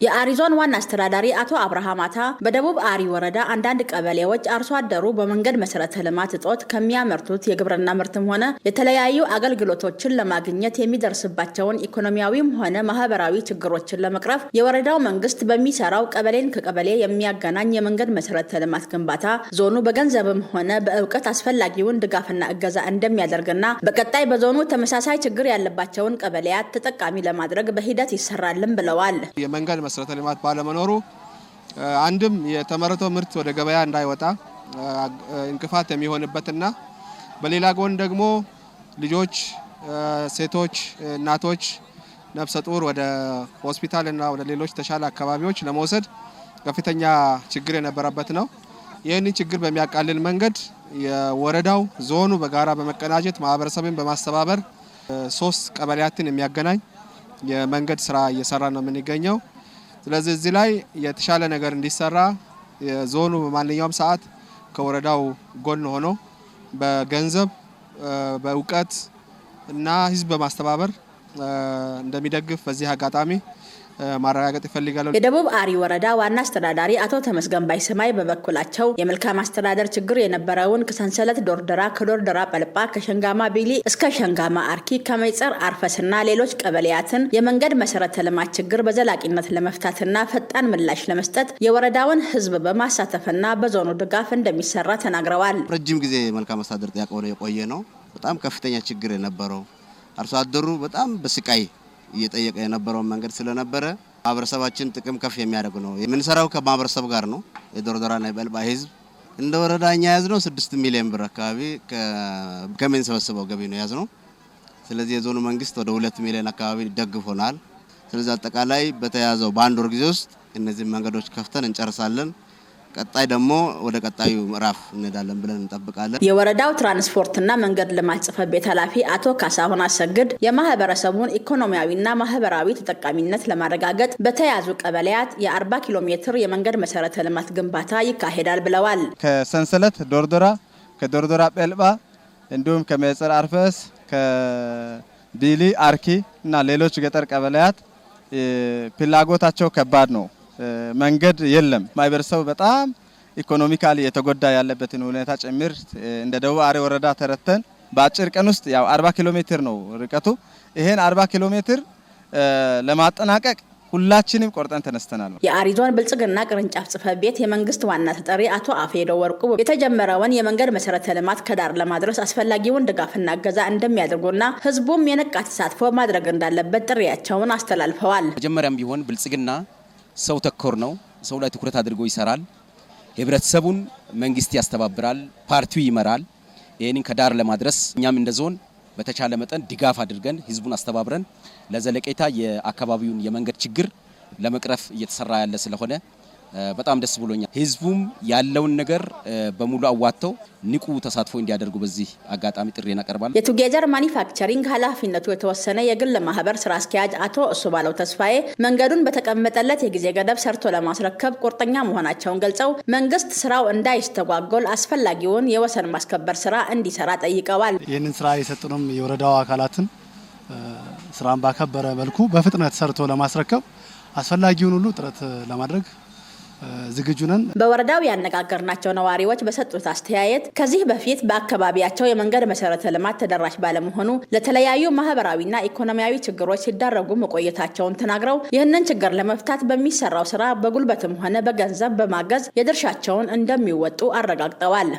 የአሪዞን ዋና አስተዳዳሪ አቶ አብርሃም አታ በደቡብ አሪ ወረዳ አንዳንድ ቀበሌዎች አርሶ አደሩ በመንገድ መሰረተ ልማት እጦት ከሚያመርቱት የግብርና ምርትም ሆነ የተለያዩ አገልግሎቶችን ለማግኘት የሚደርስባቸውን ኢኮኖሚያዊም ሆነ ማህበራዊ ችግሮችን ለመቅረፍ የወረዳው መንግስት በሚሰራው ቀበሌን ከቀበሌ የሚያገናኝ የመንገድ መሰረተ ልማት ግንባታ ዞኑ በገንዘብም ሆነ በእውቀት አስፈላጊውን ድጋፍና እገዛ እንደሚያደርግና በቀጣይ በዞኑ ተመሳሳይ ችግር ያለባቸውን ቀበሌያት ተጠቃሚ ለማድረግ በሂደት ይሰራልም ብለዋል። መሰረተ ልማት ባለመኖሩ አንድም የተመረተው ምርት ወደ ገበያ እንዳይወጣ እንቅፋት የሚሆንበትና በሌላ ጎን ደግሞ ልጆች፣ ሴቶች፣ እናቶች ነፍሰ ጡር ወደ ሆስፒታልና ወደ ሌሎች ተሻለ አካባቢዎች ለመውሰድ ከፍተኛ ችግር የነበረበት ነው። ይህንን ችግር በሚያቃልል መንገድ የወረዳው ዞኑ በጋራ በመቀናጀት ማህበረሰብን በማስተባበር 3 ቀበሌያትን የሚያገናኝ የመንገድ ስራ እየሰራ ነው የምንገኘው። ስለዚህ እዚህ ላይ የተሻለ ነገር እንዲሰራ ዞኑ በማንኛውም ሰዓት ከወረዳው ጎን ሆኖ በገንዘብ በእውቀት እና ህዝብ በማስተባበር እንደሚደግፍ በዚህ አጋጣሚ ማረጋገጥ ይፈልጋል። የደቡብ አሪ ወረዳ ዋና አስተዳዳሪ አቶ ተመስገን ባይሰማይ በበኩላቸው የመልካም አስተዳደር ችግር የነበረውን ከሰንሰለት ዶርደራ ከዶርደራ ጳልጳ ከሸንጋማ ቢሊ እስከ ሸንጋማ አርኪ ከመይጸር አርፈስና ሌሎች ቀበሌያትን የመንገድ መሰረተ ልማት ችግር በዘላቂነት ለመፍታትና ፈጣን ምላሽ ለመስጠት የወረዳውን ህዝብ በማሳተፍና በዞኑ ድጋፍ እንደሚሰራ ተናግረዋል። ረጅም ጊዜ መልካም አስተዳደር ጥያቄ ሆኖ የቆየ ነው። በጣም ከፍተኛ ችግር የነበረው አርሶ አደሩ በጣም በስቃይ እየጠየቀ የነበረው መንገድ ስለነበረ ማህበረሰባችን ጥቅም ከፍ የሚያደርግ ነው። የምንሰራው ከማህበረሰብ ጋር ነው። የዶርዶራና የጳልጳ ህዝብ እንደ ወረዳኛ ያዝነው 6 ሚሊዮን ብር አካባቢ ከመንሰበሰበው ገቢ ነው ያዝነው። ስለዚህ የዞኑ መንግስት ወደ 2 ሚሊዮን አካባቢ ደግፎናል። ስለዚህ አጠቃላይ በተያዘው በአንድ ወር ጊዜ ውስጥ እነዚህ መንገዶች ከፍተን እንጨርሳለን። ቀጣይ ደግሞ ወደ ቀጣዩ ምዕራፍ እንሄዳለን ብለን እንጠብቃለን። የወረዳው ትራንስፖርትና መንገድ ልማት ጽሕፈት ቤት ኃላፊ አቶ ካሳሁን አሰግድ የማህበረሰቡን ኢኮኖሚያዊና ማህበራዊ ተጠቃሚነት ለማረጋገጥ በተያዙ ቀበሌያት የ40 ኪሎ ሜትር የመንገድ መሰረተ ልማት ግንባታ ይካሄዳል ብለዋል። ከሰንሰለት ዶርዶራ፣ ከዶርዶራ ጳልጳ እንዲሁም ከመይጸር አርፈስ፣ ከቢሊ አርኪ እና ሌሎች ገጠር ቀበሌያት ፍላጎታቸው ከባድ ነው። መንገድ የለም። ማህበረሰቡ በጣም ኢኮኖሚካሊ የተጎዳ ያለበትን ሁኔታ ጭምር እንደ ደቡብ አሪ ወረዳ ተረተን በአጭር ቀን ውስጥ ያው 40 ኪሎ ሜትር ነው ርቀቱ። ይሄን 40 ኪሎ ሜትር ለማጠናቀቅ ሁላችንም ቆርጠን ተነስተናል። የአሪዞን ብልጽግና ቅርንጫፍ ጽሕፈት ቤት የመንግስት ዋና ተጠሪ አቶ አፌዶ ወርቁ የተጀመረውን የመንገድ መሰረተ ልማት ከዳር ለማድረስ አስፈላጊውን ድጋፍና እገዛ እንደሚያደርጉና ህዝቡም የነቃ ተሳትፎ ማድረግ እንዳለበት ጥሪያቸውን አስተላልፈዋል። መጀመሪያም ቢሆን ብልጽግና ሰው ተኮር ነው። ሰው ላይ ትኩረት አድርጎ ይሰራል። ህብረተሰቡን መንግስት ያስተባብራል፣ ፓርቲው ይመራል። ይሄንን ከዳር ለማድረስ እኛም እንደ ዞን በተቻለ መጠን ድጋፍ አድርገን ህዝቡን አስተባብረን ለዘለቄታ የአካባቢውን የመንገድ ችግር ለመቅረፍ እየተሰራ ያለ ስለሆነ በጣም ደስ ብሎኛል። ህዝቡም ያለውን ነገር በሙሉ አዋጥተው ንቁ ተሳትፎ እንዲያደርጉ በዚህ አጋጣሚ ጥሪ እናቀርባለን። የቱጌዘር ማኒፋክቸሪንግ ኃላፊነቱ የተወሰነ የግል ማህበር ስራ አስኪያጅ አቶ እሱባለው ተስፋዬ መንገዱን በተቀመጠለት የጊዜ ገደብ ሰርቶ ለማስረከብ ቁርጠኛ መሆናቸውን ገልጸው መንግስት ስራው እንዳይስተጓጎል አስፈላጊውን የወሰን ማስከበር ስራ እንዲሰራ ጠይቀዋል። ይህንን ስራ የሰጡንም የወረዳው አካላትን ስራን ባከበረ መልኩ በፍጥነት ሰርቶ ለማስረከብ አስፈላጊውን ሁሉ ጥረት ለማድረግ ዝግጁ ነን። በወረዳው ያነጋገርናቸው ነዋሪዎች በሰጡት አስተያየት ከዚህ በፊት በአካባቢያቸው የመንገድ መሰረተ ልማት ተደራሽ ባለመሆኑ ለተለያዩ ማህበራዊና ኢኮኖሚያዊ ችግሮች ሲዳረጉ መቆየታቸውን ተናግረው ይህንን ችግር ለመፍታት በሚሰራው ስራ በጉልበትም ሆነ በገንዘብ በማገዝ የድርሻቸውን እንደሚወጡ አረጋግጠዋል።